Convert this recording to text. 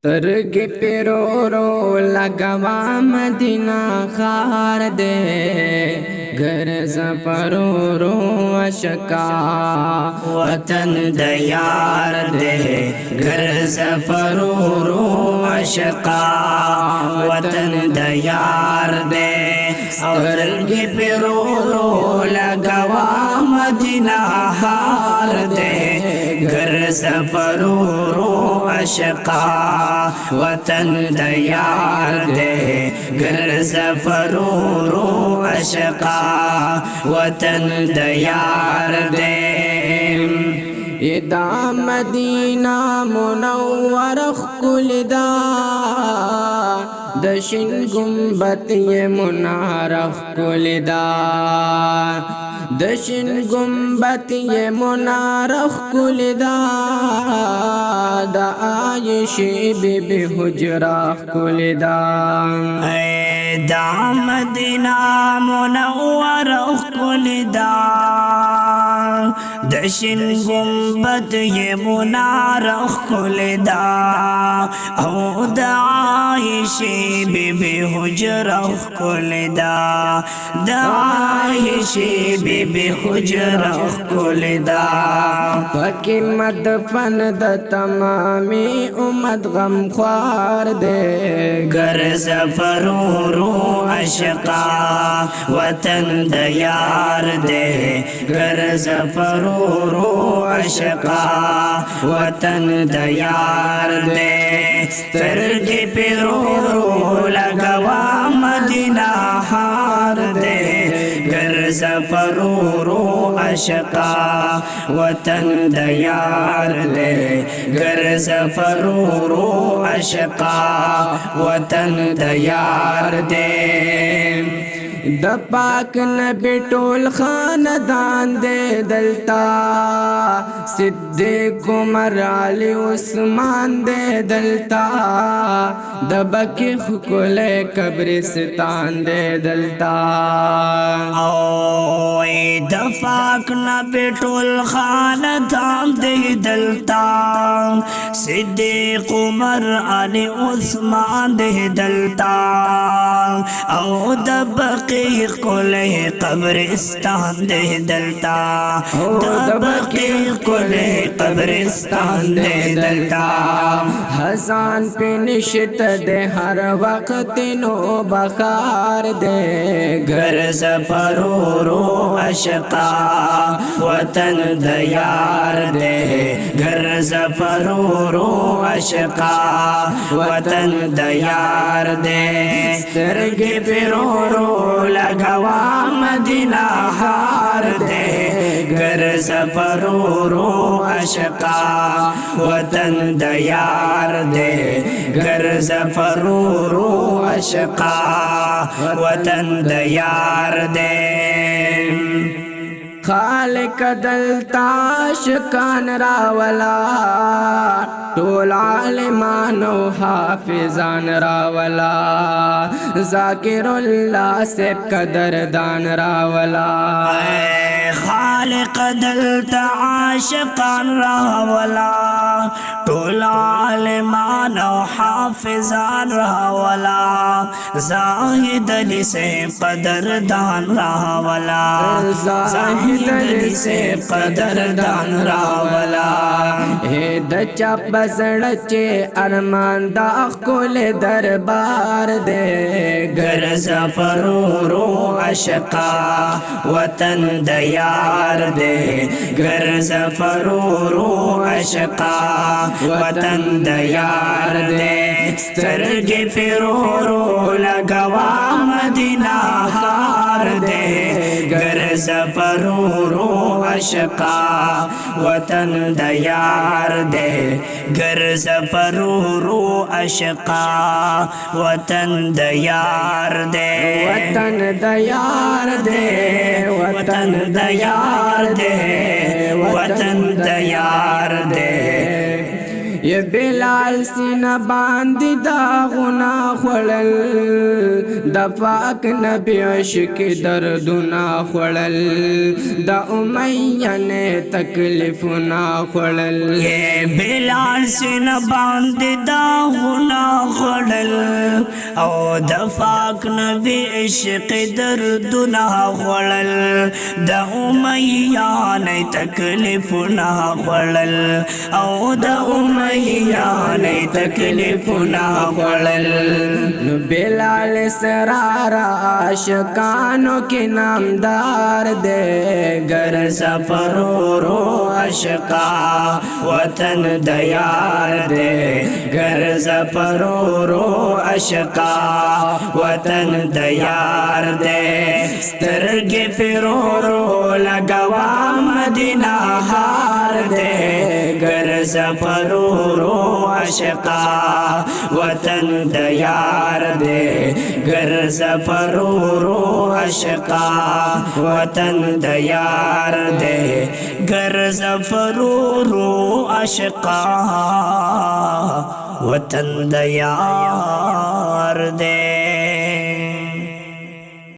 ترگی پیرو رو لگوا مدینہ خار دے گر زفرو رو اشکا وطن دیار دے گر زفرو رو اشکا وطن دیار دے ترگی پیرو رو لگوا مدینہ خار دے گر زفرو رو اشقا وطن دیار دے گر زفرو اشقا وطن دیار دے دا مدینہ منور خل دا دشن گنبت یہ منار خل دا دشن گنبت یہ منار خل دا دا عائشہ بی بی حجرہ خل دا اے دا مدینہ منور خل دا دشن گنبت یہ منار خل دا او دا عائشہ بی بی حجرہ خل دا دا عائشہ بی بی حجرہ خل دا پکی مدفن دا تمامی امت غم خوار دے گر زفرو رو اشقا وطن دیار دے گر زفرو رو اشقا وطن دیار دے سترگی پیرو رو لگوا مدینہ ہار دے گر زفرو رو اشقا وطن دیار دے گر زفرو رو اشقا وطن دیار دے دا پاک نبی ٹول خاندان دے دلتا صدیق عمر علی عثمان دے دلتا دا بکی خکل قبرستان دے دلتا اوے دا پاک نبی ٹول خاندان دے دلتا صدیق عمر علی عثمان دے دلتا او دا بکی کلے قبرستان دے دلتا دبکی کلے قبرستان دے دلتا حسان پہ نشت دے ہر وقت نو بخار دے گر زفرو رو اشقا وطن دیار دے گر زفرو رو اشقا وطن دیار دے سترگی پیرو رو لگوا مدینہ ہار دے گر زفرو رو اشقا وطن دیار دے گر زفرو رو اشقا وطن دیار دے خالق دلتا شکان راولا ٹول عالمان و حافظان راولا ذاکر اللہ سے قدردان راولا خالق دلتا عاشقان راولا ٹول عالمان و حافظان راولا زاہد علی سے قدردان راولا زاہد علی سے قدردان راولا اے دچا بزڑچے ارمان دا کل دربار دے گر زفرو رو اشقا وطن دیار دے گر زفرو رو اشقا وطن دیار دے سترگی پیرو رو لگوا مدینہ ہار دے گر زفرو رو اشقا وطن دیار دے گر زفرو رو اشقا وطن دیار دے وطن دیار دے وطن دیار دے وطن دیار دے یہ بلال سینہ باندی داغنا خلل دا پاک نبی عشق دردنا خلل دا امیہ نے تکلیفنا خلل یہ بلال سینہ باندی داغنا او دفاق نبی عشق دردنا خوڑل دا امیان تکلیفنا خوڑل او دا امیان تکلیفنا خوڑل بلال سرار عاشقانوں کی نامدار دے گر سفر رو عشقا وطن دیار دے گر سفر رو عشقا وطن دیار دے سترگ فرورو لگوا مدینہ ہار دے گر سفر رو عشقا وطن دیار دے گر سفر رو عشقا وطن دیار دے گر سفر رو عشقا وطن دیار